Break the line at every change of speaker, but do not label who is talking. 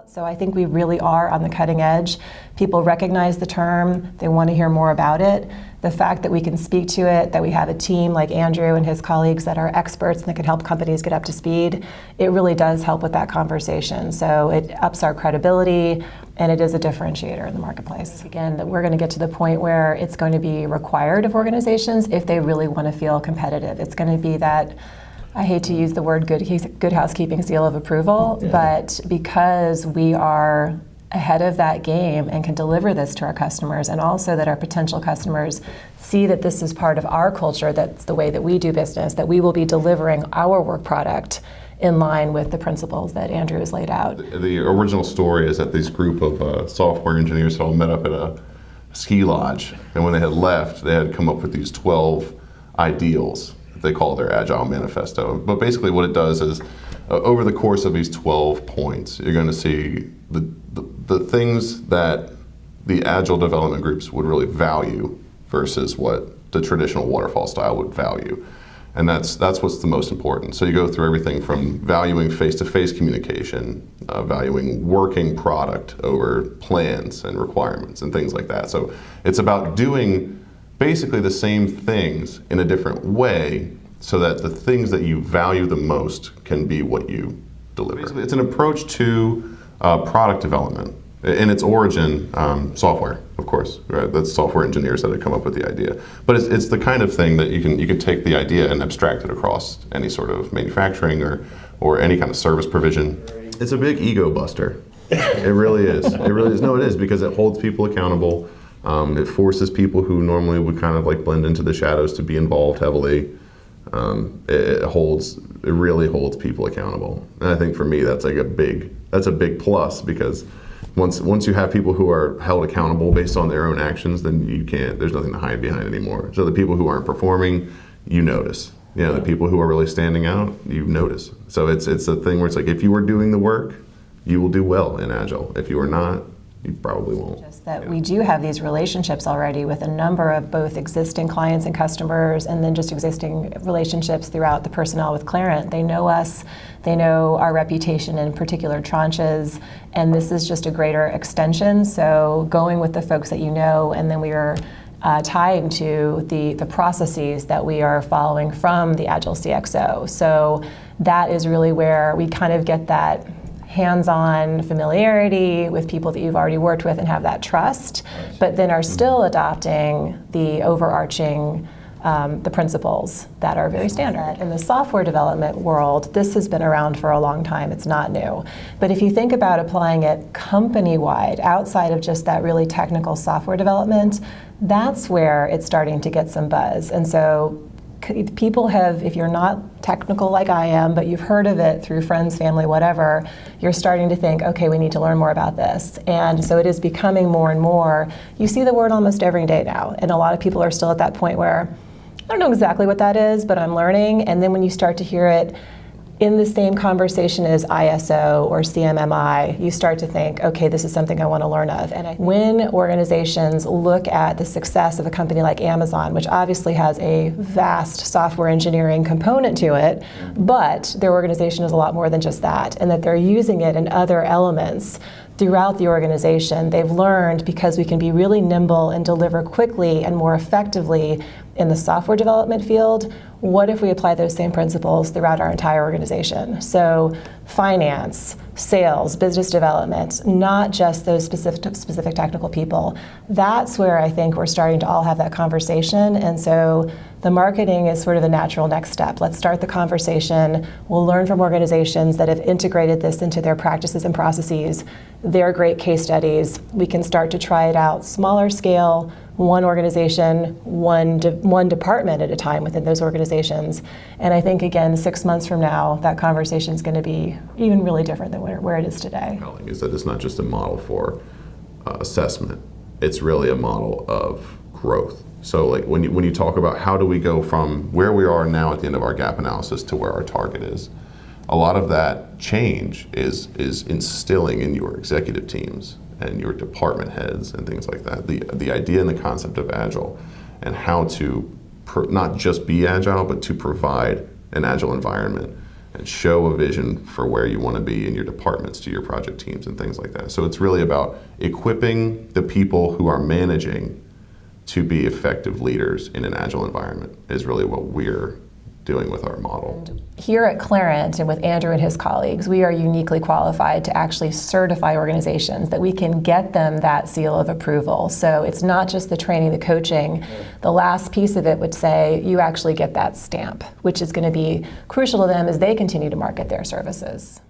So I think we really are on the cutting edge. People recognize the term, they want to hear more about it. The fact that we can speak to it, that we have a team like Andrew and his colleagues that are experts and that can help companies get up to speed, it really does help with that conversation. So it ups our credibility and it is a differentiator in the marketplace. Again, that we're going to get to the point where it's going to be required of organizations if they really want to feel competitive. It's going to be that, I hate to use the word good housekeeping seal of approval, but because we are ahead of that game and can deliver this to our customers, and also that our potential customers see that this is part of our culture, that's the way that we do business, that we will be delivering our work product in line with the principles that Andrew has laid out.
The original story is that this group of software engineers had all met up at a ski lodge, and when they had left, they had come up with these 12 ideals. They call their Agile Manifesto. But basically what it does is, over the course of these 12 points, you're going to see the things that the Agile development groups would really value versus what the traditional waterfall style would value. And that's what's the most important. So you go through everything from valuing face-to-face communication, valuing working product over plans and requirements and things like that. So it's about doing basically the same things in a different way so that the things that you value the most can be what you deliver. Basically, it's an approach to product development. In its origin, software, of course. Right? That's software engineers that have come up with the idea. But it's the kind of thing that you can take the idea and abstract it across any sort of manufacturing or any kind of service provision. It's a big ego buster. It really is. It really is. No, it is, because it holds people accountable. It forces people who normally would kind of like blend into the shadows to be involved heavily. It really holds people accountable. And I think for me that's a big plus, because once you have people who are held accountable based on their own actions, then there's nothing to hide behind anymore. So the people who aren't performing, you notice. You know, the people who are really standing out, you notice. So it's a thing where it's like, if you are doing the work, you will do well in Agile. If you are not, you probably won't.
Just that we do have these relationships already with a number of both existing clients and customers, and then just existing relationships throughout the personnel with Qlarant. They know us, they know our reputation in particular tranches, and this is just a greater extension. So going with the folks that you know, and then we are tying to the processes that we are following from the Agile CXO. So that is really where we kind of get that hands-on familiarity with people that you've already worked with and have that trust, but then are still adopting the overarching the principles that are very standard. In the software development world, this has been around for a long time, it's not new. But if you think about applying it company-wide, outside of just that really technical software development, that's where it's starting to get some buzz. And so people have, if you're not technical like I am, but you've heard of it through friends, family, whatever, you're starting to think, okay, we need to learn more about this. And so it is becoming more and more. You see the word almost every day now, and a lot of people are still at that point where, I don't know exactly what that is, but I'm learning. And then when you start to hear it in the same conversation as ISO or CMMI, you start to think, okay, this is something I want to learn of. And when organizations look at the success of a company like Amazon, which obviously has a vast software engineering component to it, but their organization is a lot more than just that, and that they're using it in other elements throughout the organization. They've learned, because we can be really nimble and deliver quickly and more effectively in the software development field, what if we apply those same principles throughout our entire organization? So finance, sales, business development, not just those specific technical people. That's where I think we're starting to all have that conversation. And so the marketing is sort of the natural next step. Let's start the conversation. We'll learn from organizations that have integrated this into their practices and processes. They're great case studies. We can start to try it out smaller scale, one organization, one department at a time within those organizations. And I think, again, 6 months from now, that conversation is going to be even really different than where it is today.
Is that it's not just a model for assessment, it's really a model of growth. So like when you talk about how do we go from where we are now at the end of our gap analysis to where our target is, a lot of that change is instilling in your executive teams and your department heads and things like that. The idea and the concept of Agile, and how to not just be Agile, but to provide an Agile environment and show a vision for where you want to be in your departments to your project teams and things like that. So it's really about equipping the people who are managing to be effective leaders in an agile environment is really what we're doing with our model.
Here at Qlarant and with Andrew and his colleagues, we are uniquely qualified to actually certify organizations that we can get them that seal of approval. So it's not just the training, the coaching. The last piece of it would say you actually get that stamp, which is going to be crucial to them as they continue to market their services.